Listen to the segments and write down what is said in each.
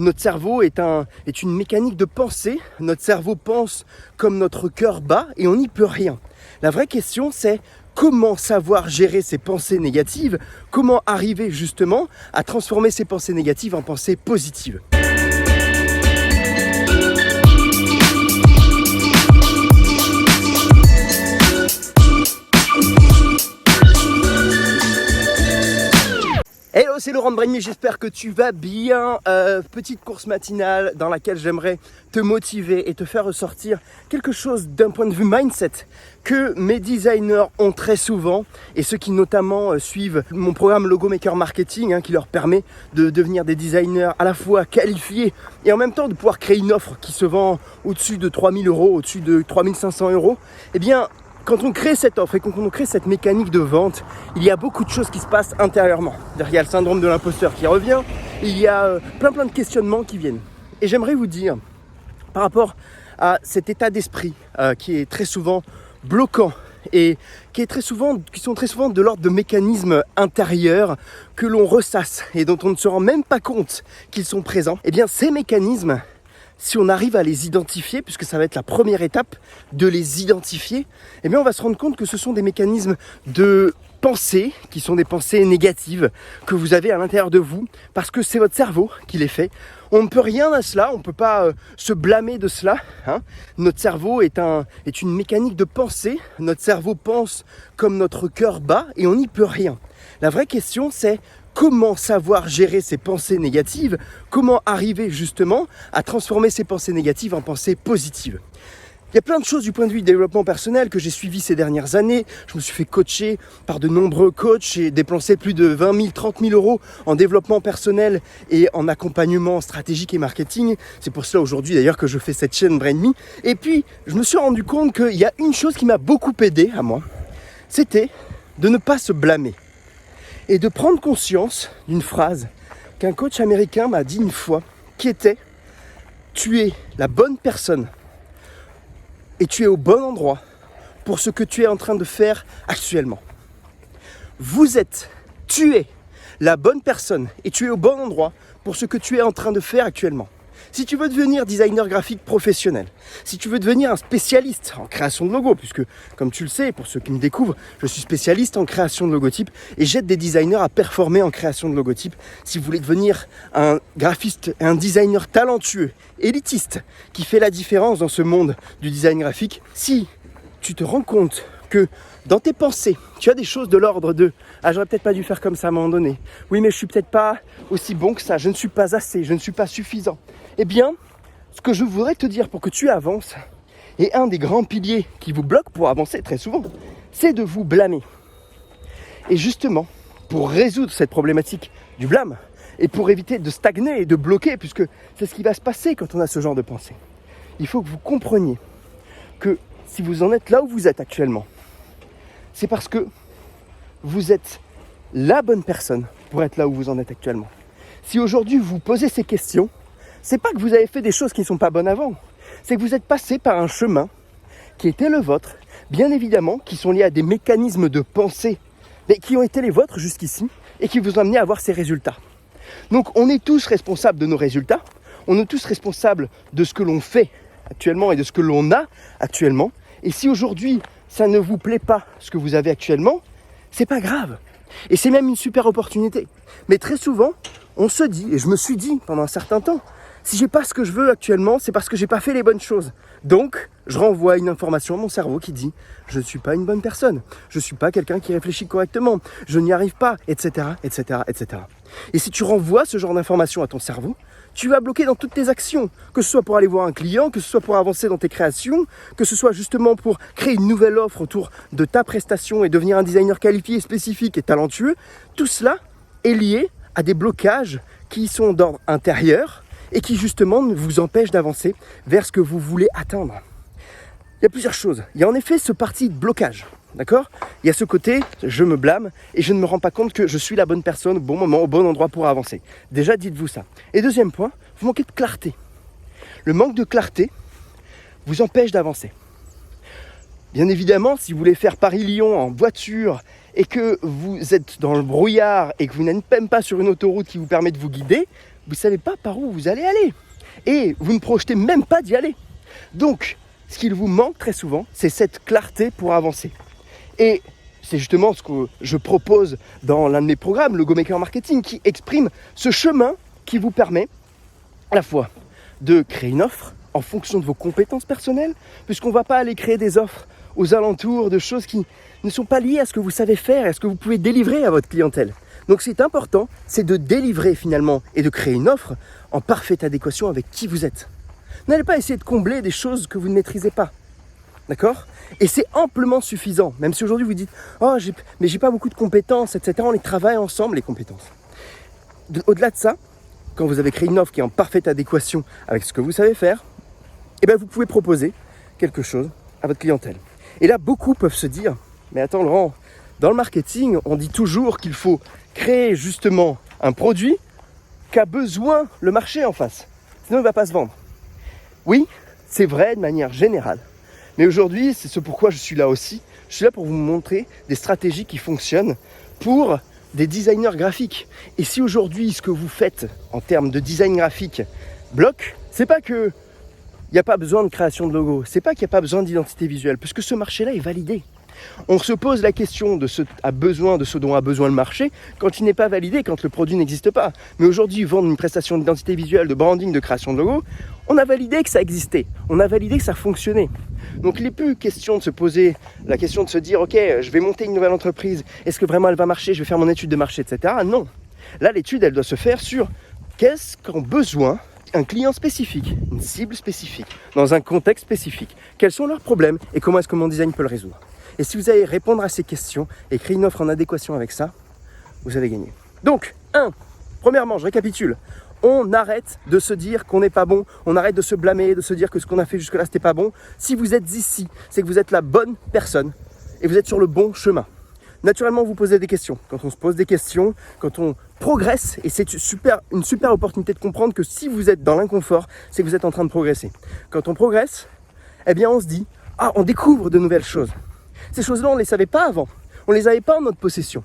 Notre cerveau est une mécanique de pensée. Notre cerveau pense comme notre cœur bat et on n'y peut rien. La vraie question, c'est comment savoir gérer ces pensées négatives, comment arriver justement à transformer ces pensées négatives en pensées positives. Hello, c'est Laurent de Brain Me, j'espère que tu vas bien. Petite course matinale dans laquelle j'aimerais te motiver et te faire ressortir quelque chose d'un point de vue mindset que mes designers ont très souvent et ceux qui notamment suivent mon programme Logo Maker Marketing qui leur permet de devenir des designers à la fois qualifiés et en même temps de pouvoir créer une offre qui se vend au-dessus de 3 000 €, au-dessus de 3 500 €. Eh bien, quand on crée cette offre et quand on crée cette mécanique de vente, il y a beaucoup de choses qui se passent intérieurement. Il y a le syndrome de l'imposteur qui revient, il y a plein de questionnements qui viennent. Et j'aimerais vous dire, par rapport à cet état d'esprit qui est très souvent bloquant et qui sont très souvent de l'ordre de mécanismes intérieurs que l'on ressasse et dont on ne se rend même pas compte qu'ils sont présents, eh bien ces mécanismes, si on arrive à les identifier, puisque ça va être la première étape de les identifier, eh bien on va se rendre compte que ce sont des mécanismes de pensée, qui sont des pensées négatives que vous avez à l'intérieur de vous, parce que c'est votre cerveau qui les fait. On ne peut rien à cela, on ne peut pas se blâmer de cela. Notre cerveau est une mécanique de pensée, notre cerveau pense comme notre cœur bat et on n'y peut rien. La vraie question, c'est comment savoir gérer ces pensées négatives, comment arriver justement à transformer ces pensées négatives en pensées positives. Il y a plein de choses du point de vue du développement personnel que j'ai suivi ces dernières années. Je me suis fait coacher par de nombreux coachs, j'ai dépensé plus de 20 000, 30 000 € en développement personnel et en accompagnement stratégique et marketing. C'est pour cela aujourd'hui d'ailleurs que je fais cette chaîne Brain Me. Et puis, je me suis rendu compte qu'il y a une chose qui m'a beaucoup aidé à moi, c'était de ne pas se blâmer. Et de prendre conscience d'une phrase qu'un coach américain m'a dit une fois, qui était « Tu es la bonne personne et tu es au bon endroit pour ce que tu es en train de faire actuellement. » Tu es la bonne personne et tu es au bon endroit pour ce que tu es en train de faire actuellement. Si tu veux devenir designer graphique professionnel, si tu veux devenir un spécialiste en création de logos, puisque comme tu le sais, pour ceux qui me découvrent, je suis spécialiste en création de logotypes et j'aide des designers à performer en création de logotypes. Si vous voulez devenir un graphiste, un designer talentueux, élitiste, qui fait la différence dans ce monde du design graphique, si tu te rends compte que dans tes pensées, tu as des choses de l'ordre de « Ah, j'aurais peut-être pas dû faire comme ça à un moment donné. Oui, mais je suis peut-être pas aussi bon que ça. Je ne suis pas assez. Je ne suis pas suffisant. » Eh bien, ce que je voudrais te dire pour que tu avances, et un des grands piliers qui vous bloque pour avancer très souvent, c'est de vous blâmer. Et justement, pour résoudre cette problématique du blâme, et pour éviter de stagner et de bloquer, puisque c'est ce qui va se passer quand on a ce genre de pensée, il faut que vous compreniez que si vous en êtes là où vous êtes actuellement, c'est parce que vous êtes la bonne personne pour être là où vous en êtes actuellement. Si aujourd'hui vous posez ces questions, c'est pas que vous avez fait des choses qui ne sont pas bonnes avant, c'est que vous êtes passé par un chemin qui était le vôtre, bien évidemment, qui sont liés à des mécanismes de pensée, mais qui ont été les vôtres jusqu'ici et qui vous ont amené à avoir ces résultats. Donc on est tous responsables de nos résultats, on est tous responsables de ce que l'on fait actuellement et de ce que l'on a actuellement. Et si aujourd'hui ça ne vous plaît pas ce que vous avez actuellement, c'est pas grave. Et c'est même une super opportunité. Mais très souvent, on se dit, et je me suis dit pendant un certain temps, si j'ai pas ce que je veux actuellement, c'est parce que j'ai pas fait les bonnes choses. Donc, je renvoie une information à mon cerveau qui dit « Je ne suis pas une bonne personne, je ne suis pas quelqu'un qui réfléchit correctement, je n'y arrive pas, etc., etc., etc. » Et si tu renvoies ce genre d'informations à ton cerveau, tu vas bloquer dans toutes tes actions, que ce soit pour aller voir un client, que ce soit pour avancer dans tes créations, que ce soit justement pour créer une nouvelle offre autour de ta prestation et devenir un designer qualifié, spécifique et talentueux. Tout cela est lié à des blocages qui sont d'ordre intérieur et qui justement vous empêchent d'avancer vers ce que vous voulez atteindre. Il y a plusieurs choses. Il y a en effet ce parti de blocage, d'accord ? Il y a ce côté, je me blâme et je ne me rends pas compte que je suis la bonne personne au bon moment, au bon endroit pour avancer. Déjà, dites-vous ça. Et deuxième point, vous manquez de clarté. Le manque de clarté vous empêche d'avancer. Bien évidemment, si vous voulez faire Paris-Lyon en voiture et que vous êtes dans le brouillard et que vous n'êtes même pas sur une autoroute qui vous permet de vous guider, vous ne savez pas par où vous allez aller. Et vous ne projetez même pas d'y aller. Donc, ce qu'il vous manque très souvent, c'est cette clarté pour avancer. Et c'est justement ce que je propose dans l'un de mes programmes, le Go Maker Marketing, qui exprime ce chemin qui vous permet à la fois de créer une offre en fonction de vos compétences personnelles, puisqu'on ne va pas aller créer des offres aux alentours de choses qui ne sont pas liées à ce que vous savez faire et à ce que vous pouvez délivrer à votre clientèle. Donc c'est important, c'est de délivrer finalement et de créer une offre en parfaite adéquation avec qui vous êtes. N'allez pas essayer de combler des choses que vous ne maîtrisez pas. D'accord ? Et c'est amplement suffisant. Même si aujourd'hui vous dites « Oh, mais j'ai pas beaucoup de compétences, etc. » On les travaille ensemble, les compétences. Au-delà de ça, quand vous avez créé une offre qui est en parfaite adéquation avec ce que vous savez faire, eh bien vous pouvez proposer quelque chose à votre clientèle. Et là, beaucoup peuvent se dire « Mais attends Laurent, dans le marketing, on dit toujours qu'il faut créer justement un produit qu'a besoin le marché en face. Sinon, il ne va pas se vendre. » Oui, c'est vrai de manière générale. Mais aujourd'hui, c'est ce pourquoi je suis là aussi. Je suis là pour vous montrer des stratégies qui fonctionnent pour des designers graphiques. Et si aujourd'hui, ce que vous faites en termes de design graphique bloque, c'est pas que il n'y a pas besoin de création de logo, c'est pas qu'il n'y a pas besoin d'identité visuelle, puisque ce marché-là est validé. On se pose la question de ce dont a besoin le marché quand il n'est pas validé, quand le produit n'existe pas. Mais aujourd'hui, vendre une prestation d'identité visuelle, de branding, de création de logo, on a validé que ça existait, on a validé que ça fonctionnait. Donc il n'est plus question de se poser la question de se dire « Ok, je vais monter une nouvelle entreprise, est-ce que vraiment elle va marcher, je vais faire mon étude de marché, etc. » Non, là l'étude elle doit se faire sur qu'est-ce qu'ont besoin un client spécifique, une cible spécifique, dans un contexte spécifique. Quels sont leurs problèmes et comment est-ce que mon design peut le résoudre. Et si vous allez répondre à ces questions et créer une offre en adéquation avec ça, vous avez gagné. Donc, premièrement, je récapitule. On arrête de se dire qu'on n'est pas bon, on arrête de se blâmer, de se dire que ce qu'on a fait jusque-là, c'était pas bon. Si vous êtes ici, c'est que vous êtes la bonne personne et vous êtes sur le bon chemin. Naturellement, vous posez des questions. Quand on se pose des questions, quand on progresse, et c'est une super opportunité de comprendre que si vous êtes dans l'inconfort, c'est que vous êtes en train de progresser. Quand on progresse, eh bien on se dit, on découvre de nouvelles choses. Ces choses-là, on ne les savait pas avant. On ne les avait pas en notre possession.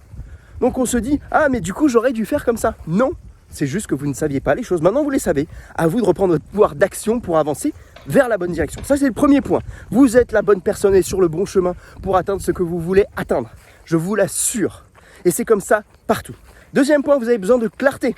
Donc on se dit, mais du coup, j'aurais dû faire comme ça. Non, c'est juste que vous ne saviez pas les choses. Maintenant, vous les savez. À vous de reprendre votre pouvoir d'action pour avancer vers la bonne direction. Ça, c'est le premier point. Vous êtes la bonne personne et sur le bon chemin pour atteindre ce que vous voulez atteindre. Je vous l'assure. Et c'est comme ça partout. Deuxième point, vous avez besoin de clarté.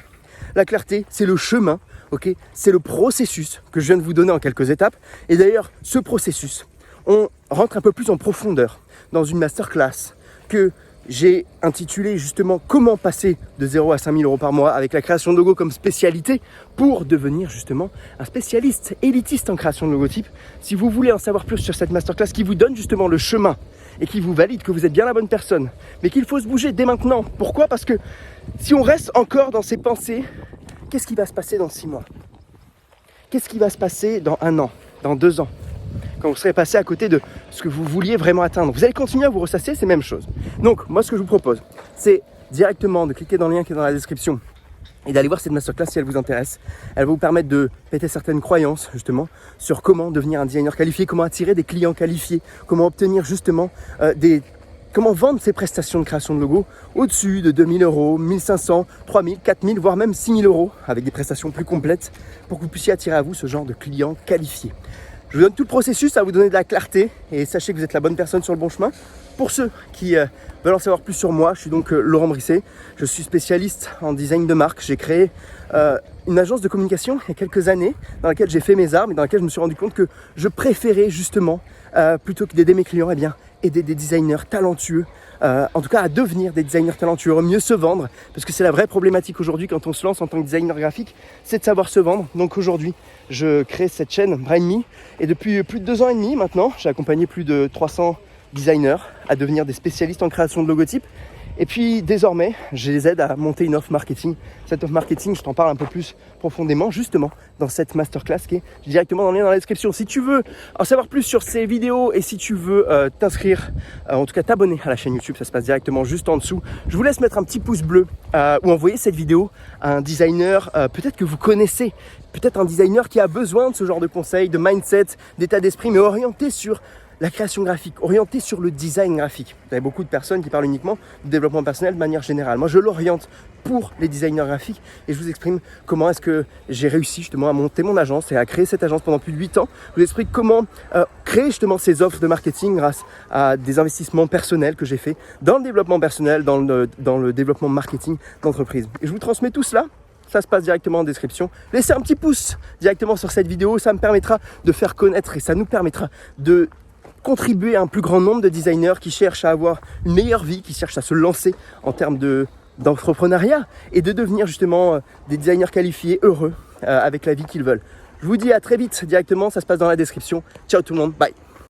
La clarté, c'est le chemin, ok ? C'est le processus que je viens de vous donner en quelques étapes. Et d'ailleurs, ce processus, on rentre un peu plus en profondeur dans une masterclass que j'ai intitulée justement « Comment passer de 0 à 5 000 euros par mois avec la création de logo comme spécialité pour devenir justement un spécialiste élitiste en création de logotype ». Si vous voulez en savoir plus sur cette masterclass qui vous donne justement le chemin et qui vous valide que vous êtes bien la bonne personne, mais qu'il faut se bouger dès maintenant. Pourquoi ? Parce que si on reste encore dans ces pensées, qu'est-ce qui va se passer dans 6 mois ? Qu'est-ce qui va se passer dans 1 an, dans 2 ans ? Quand vous serez passé à côté de ce que vous vouliez vraiment atteindre. Vous allez continuer à vous ressasser, c'est la même chose. Donc, moi, ce que je vous propose, c'est directement de cliquer dans le lien qui est dans la description et d'aller voir cette masterclass si elle vous intéresse. Elle va vous permettre de péter certaines croyances, justement, sur comment devenir un designer qualifié, comment attirer des clients qualifiés, comment obtenir, justement, comment vendre ses prestations de création de logo au-dessus de 2 000 euros, 1 500, 3 000, 4 000, voire même 6 000 euros, avec des prestations plus complètes, pour que vous puissiez attirer à vous ce genre de clients qualifiés. Je vous donne tout le processus, ça va vous donner de la clarté et sachez que vous êtes la bonne personne sur le bon chemin. Pour ceux qui veulent en savoir plus sur moi, je suis donc Laurent Brisset. Je suis spécialiste en design de marque. J'ai créé une agence de communication il y a quelques années dans laquelle j'ai fait mes armes et dans laquelle je me suis rendu compte que je préférais justement, plutôt que d'aider mes clients, aider des designers talentueux, en tout cas à devenir des designers talentueux, mieux se vendre, parce que c'est la vraie problématique aujourd'hui quand on se lance en tant que designer graphique, c'est de savoir se vendre. Donc aujourd'hui, je crée cette chaîne Brain Me et depuis plus de 2 ans et demi maintenant, j'ai accompagné plus de 300 designers à devenir des spécialistes en création de logotypes. Et puis désormais, je les aide à monter une offre marketing. Cette offre marketing, je t'en parle un peu plus profondément, justement, dans cette masterclass qui est directement dans le lien dans la description. Si tu veux en savoir plus sur ces vidéos et si tu veux t'inscrire, en tout cas t'abonner à la chaîne YouTube, ça se passe directement juste en dessous. Je vous laisse mettre un petit pouce bleu ou envoyer cette vidéo à un designer peut-être que vous connaissez, peut-être un designer qui a besoin de ce genre de conseils, de mindset, d'état d'esprit, mais orienté sur la création graphique, orientée sur le design graphique. Vous avez beaucoup de personnes qui parlent uniquement du développement personnel de manière générale. Moi, je l'oriente pour les designers graphiques et je vous exprime comment est-ce que j'ai réussi justement à monter mon agence et à créer cette agence pendant plus de 8 ans. Je vous explique comment créer justement ces offres de marketing grâce à des investissements personnels que j'ai fait dans le développement personnel, dans le développement marketing d'entreprise. Et je vous transmets tout cela. Ça se passe directement en description. Laissez un petit pouce directement sur cette vidéo, ça me permettra de faire connaître et ça nous permettra de contribuer à un plus grand nombre de designers qui cherchent à avoir une meilleure vie, qui cherchent à se lancer en termes d'entrepreneuriat et de devenir justement des designers qualifiés, heureux avec la vie qu'ils veulent. Je vous dis à très vite directement, ça se passe dans la description. Ciao tout le monde, bye.